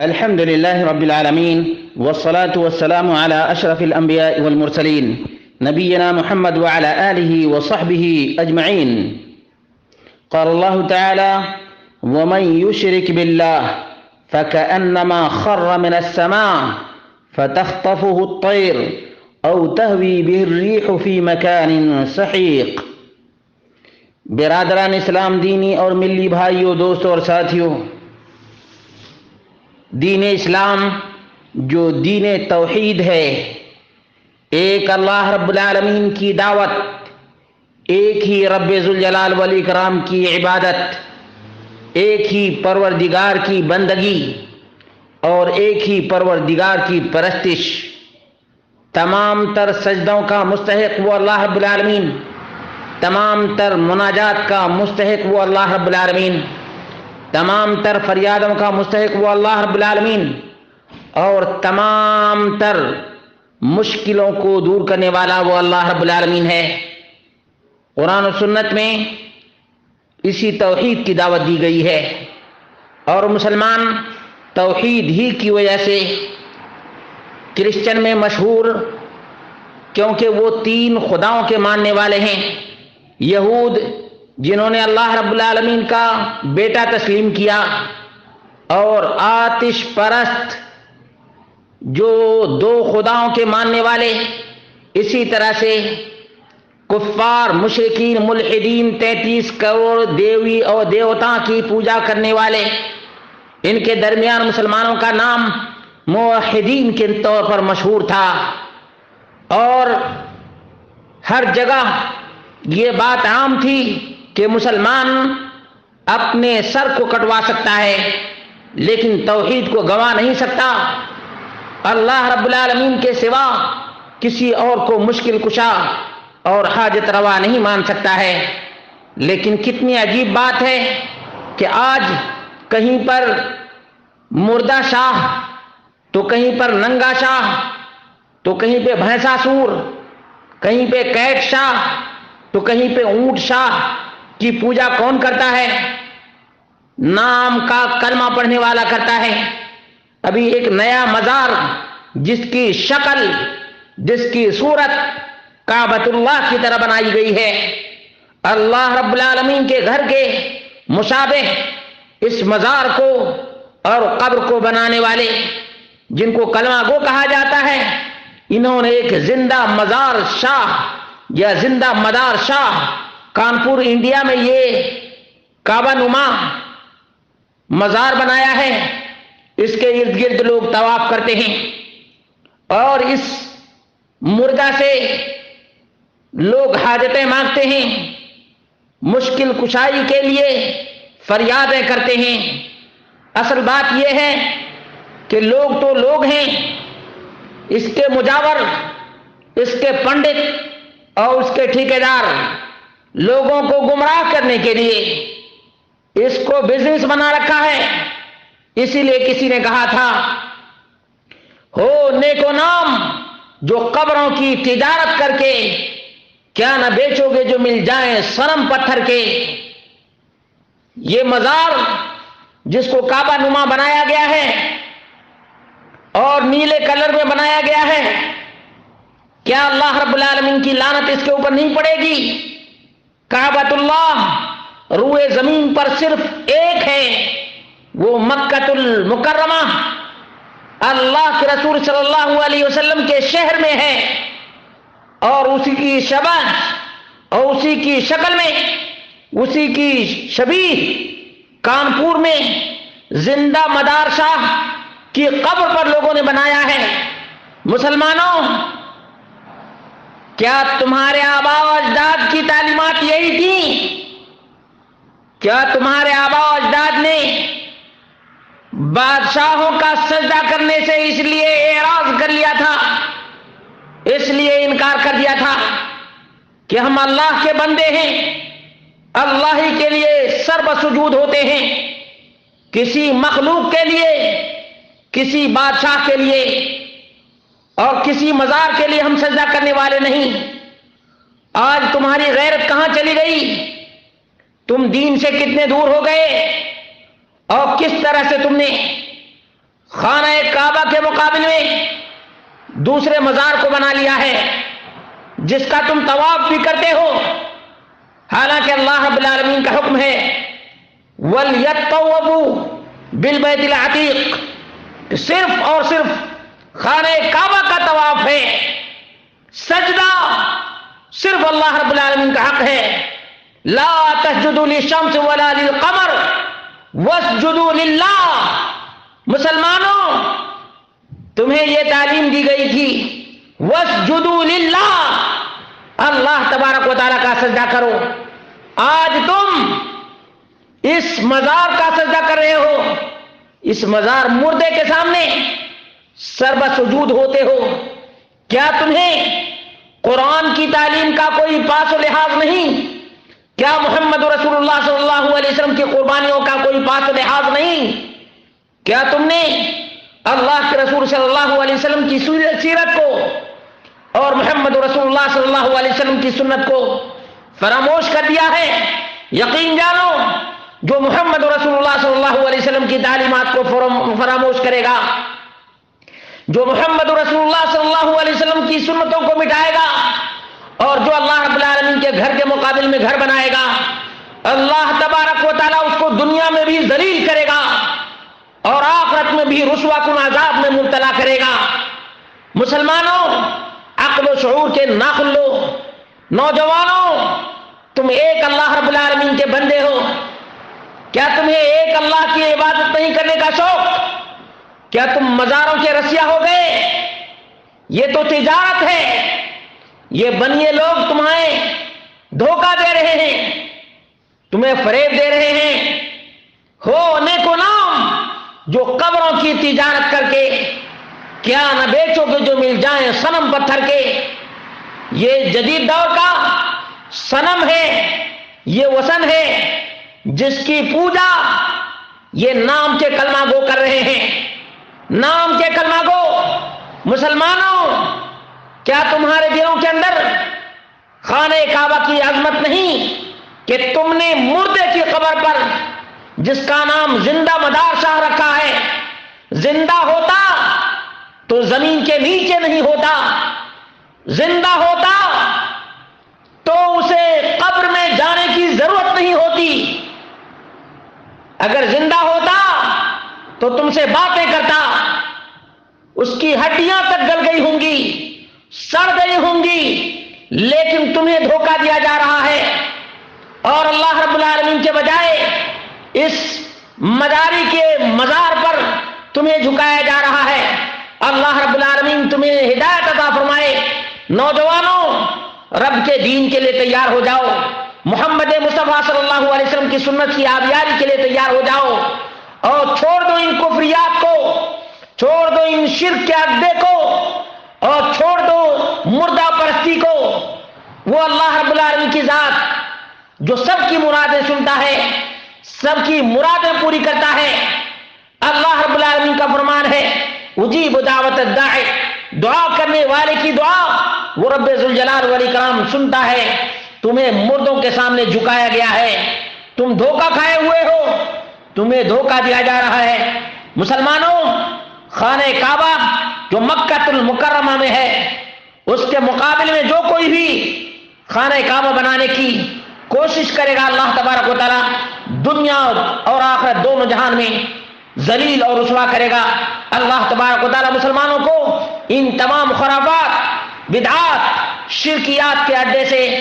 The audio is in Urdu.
الحمد لله رب العالمين والصلاة والسلام على أشرف الأنبياء والمرسلين نبينا محمد وعلى آله وصحبه أجمعين. قال الله تعالى: ومن يشرك بالله فكأنما خر من السماء فتخطفه الطير أو تهوي به الريح في مكان سحيق. برادران اسلام، دینی اور ملی بھائیوں، دوستوں اور ساتھیوں، دین اسلام جو دین توحید ہے، ایک اللہ رب العالمین کی دعوت، ایک ہی رب ذوالجلال والاکرام کی عبادت، ایک ہی پروردگار کی بندگی اور ایک ہی پروردگار کی پرستش. تمام تر سجدوں کا مستحق وہ اللہ رب العالمین، تمام تر مناجات کا مستحق وہ اللہ رب العالمین، تمام تر فریادوں کا مستحق وہ اللہ رب العالمین، اور تمام تر مشکلوں کو دور کرنے والا وہ اللہ رب العالمین ہے. قرآن و سنت میں اسی توحید کی دعوت دی گئی ہے، اور مسلمان توحید ہی کی وجہ سے کرسچن میں مشہور، کیونکہ وہ 3 خداؤں کے ماننے والے ہیں. یہود جنہوں نے اللہ رب العالمین کا بیٹا تسلیم کیا، اور آتش پرست جو 2 خداؤں کے ماننے والے. اسی طرح سے کفار، مشرکین، ملحدین، 33 کروڑ دیوی اور دیوتا کی پوجا کرنے والے. ان کے درمیان مسلمانوں کا نام موحدین کے طور پر مشہور تھا، اور ہر جگہ یہ بات عام تھی کہ مسلمان اپنے سر کو کٹوا سکتا ہے لیکن توحید کو گنوا نہیں سکتا. اللہ رب العالمین کے سوا کسی اور کو مشکل کشا اور حاجت روا نہیں مان سکتا ہے. لیکن کتنی عجیب بات ہے کہ آج کہیں پر مردہ شاہ، تو کہیں پر ننگا شاہ، تو کہیں پہ بھینسا سور، کہیں پہ کیٹ شاہ، تو کہیں پہ اونٹ شاہ کی پوجا کون کرتا ہے؟ نام کا کلمہ پڑھنے والا کرتا ہے. ابھی ایک نیا مزار جس کی شکل، جس کی صورت کعبۃ اللہ کی طرح بنائی گئی ہے، اللہ رب العالمین کے گھر کے مشابہ اس مزار کو اور قبر کو بنانے والے، جن کو کلمہ گو کہا جاتا ہے، انہوں نے ایک زندہ مزار شاہ یا زندہ مدار شاہ کانپور انڈیا میں یہ کعبہ نما مزار بنایا ہے. اس کے ارد گرد لوگ طواف کرتے ہیں، اور اس مردہ سے لوگ حاجتیں مانگتے ہیں، مشکل کشائی کے لیے فریادیں کرتے ہیں. اصل بات یہ ہے کہ لوگ تو لوگ ہیں، اس کے مجاور، اس کے پنڈت اور اس کے ٹھیکیدار لوگوں کو گمراہ کرنے کے لیے اس کو بزنس بنا رکھا ہے. اسی لیے کسی نے کہا تھا، ہو نیک و نام جو قبروں کی تجارت کر کے کیا نہ بیچو گے جو مل جائیں صنم پتھر کے. یہ مزار جس کو کعبہ نما بنایا گیا ہے اور نیلے کلر میں بنایا گیا ہے، کیا اللہ رب العالمین کی لعنت اس کے اوپر نہیں پڑے گی؟ کعبۃ اللہ روئے زمین پر صرف ایک ہے، وہ مکۃ المکرمہ اللہ کے رسول صلی اللہ علیہ وسلم کے شہر میں ہے، اور اسی کی شبہ اور اسی کی شکل میں، اسی کی شبیہ کانپور میں زندہ مدار شاہ کی قبر پر لوگوں نے بنایا ہے. مسلمانوں، کیا تمہارے آباء و اجداد کی تعلیمات یہی تھی؟ کیا تمہارے آباء و اجداد نے بادشاہوں کا سجدہ کرنے سے اس لیے اعراض کر لیا تھا، اس لیے انکار کر دیا تھا کہ ہم اللہ کے بندے ہیں، اللہ ہی کے لیے سر بسجود ہوتے ہیں، کسی مخلوق کے لیے، کسی بادشاہ کے لیے اور کسی مزار کے لیے ہم سجدہ کرنے والے نہیں؟ آج تمہاری غیرت کہاں چلی گئی؟ تم دین سے کتنے دور ہو گئے، اور کس طرح سے تم نے خانہ کعبہ کے مقابل میں دوسرے مزار کو بنا لیا ہے جس کا تم طواف بھی کرتے ہو، حالانکہ اللہ رب العالمین کا حکم ہے وَلْيَطَّوَّفُوا بِالْبَيْتِ الْعَتِيقِ، کہ صرف اور صرف خانہ کعبہ کا طواف ہے، سجدہ صرف اللہ رب العالمین کا حق ہے۔ لا تسجدوا للشمس ولا للقمر واسجدوا للہ۔ مسلمانوں، تمہیں یہ تعلیم دی گئی تھی واسجدوا للہ، اللہ تبارک و تعالیٰ کا سجدہ کرو۔ آج تم اس مزار کا سجدہ کر رہے ہو، اس مزار مردے کے سامنے سربسجود ہوتے ہو۔ کیا تمہیں قرآن کی تعلیم کا کوئی پاس و لحاظ نہیں؟ کیا محمد رسول اللہ صلی اللہ علیہ وسلم کی قربانیوں کا کوئی پاس و لحاظ نہیں؟ کیا تم نے اللہ کے رسول صلی اللہ علیہ وسلم کی سیرت کو اور محمد رسول اللہ صلی اللہ علیہ وسلم کی سنت کو فراموش کر دیا ہے؟ یقین جانو، جو محمد رسول اللہ صلی اللہ علیہ وسلم کی تعلیمات کو فراموش کرے گا، جو محمد رسول اللہ صلی اللہ علیہ وسلم کی سنتوں کو مٹائے گا، اور جو اللہ رب العالمین کے گھر کے مقابل میں گھر بنائے گا، اللہ تبارک و تعالیٰ اس کو دنیا میں بھی ذلیل کرے گا اور آخرت میں بھی رسوا کن عذاب میں مبتلا کرے گا۔ مسلمانوں، عقل و شعور کے ناخن لو۔ نوجوانوں، تم ایک اللہ رب العالمین کے بندے ہو، کیا تمہیں ایک اللہ کی عبادت نہیں کرنے کا شوق؟ کیا تم مزاروں کے رسیا ہو گئے؟ یہ تو تجارت ہے، یہ بنیے لوگ تمہیں دھوکہ دے رہے ہیں، تمہیں فریب دے رہے ہیں۔ ہو نیکو نام جو قبروں کی تجارت کر کے کیا نہ بیچو گے جو مل جائیں صنم پتھر کے۔ یہ جدید دور کا صنم ہے، یہ وثن ہے جس کی پوجا یہ نام کے کلمہ گو کر رہے ہیں، نام کے کلمہ گو۔ مسلمانوں، کیا تمہارے دلوں کے اندر خانہ کعبہ کی عظمت نہیں کہ تم نے مردے کی قبر پر جس کا نام زندہ مدار شاہ رکھا ہے، زندہ ہوتا تو زمین کے نیچے نہیں ہوتا، زندہ ہوتا تو اسے قبر میں جانے کی ضرورت نہیں ہوتی، اگر زندہ ہوتا تو تم سے باتیں کرتا، اس کی ہڈیاں تک گل گئی ہوں گی، سڑ گئی ہوں گی، لیکن تمہیں دھوکہ دیا جا رہا ہے، اور اللہ رب العالمین کے بجائے اس مداری کے مزار پر تمہیں جھکایا جا رہا ہے۔ اللہ رب العالمین تمہیں ہدایت عطا فرمائے۔ نوجوانوں، رب کے دین کے لیے تیار ہو جاؤ، محمد مصطفیٰ صلی اللہ علیہ وسلم کی سنت کی آبیاری کے لیے تیار ہو جاؤ، اور چھوڑ دو ان کفریات کو، چھوڑ دو ان شرک کے عقدے کو، اور چھوڑ دو مردہ پرستی کو۔ وہ اللہ رب العالمین کی ذات جو سب کی مرادیں سنتا ہے، سب کی مرادیں پوری کرتا ہے۔ اللہ رب العالمین کا فرمان ہے اجیب دعوت الداعی، دعا کرنے والے کی دعا وہ رب ذوالجلال والاکرام سنتا ہے۔ تمہیں مردوں کے سامنے جھکایا گیا ہے، تم دھوکہ کھائے ہوئے ہو، تمہیں دھوکہ دیا جا رہا ہے۔ مسلمانوں، خانہ کعبہ جو مکہ المکرمہ میں ہے، اس کے مقابل میں جو کوئی بھی خانہ کعبہ بنانے کی کوشش کرے گا، اللہ تبارک و تعالیٰ دنیا اور آخرت دونوں جہان میں ذلیل اور رسوا کرے گا۔ اللہ تبارک و تعالیٰ مسلمانوں کو ان تمام خرافات، بدعات، شرکیات کے اڈے سے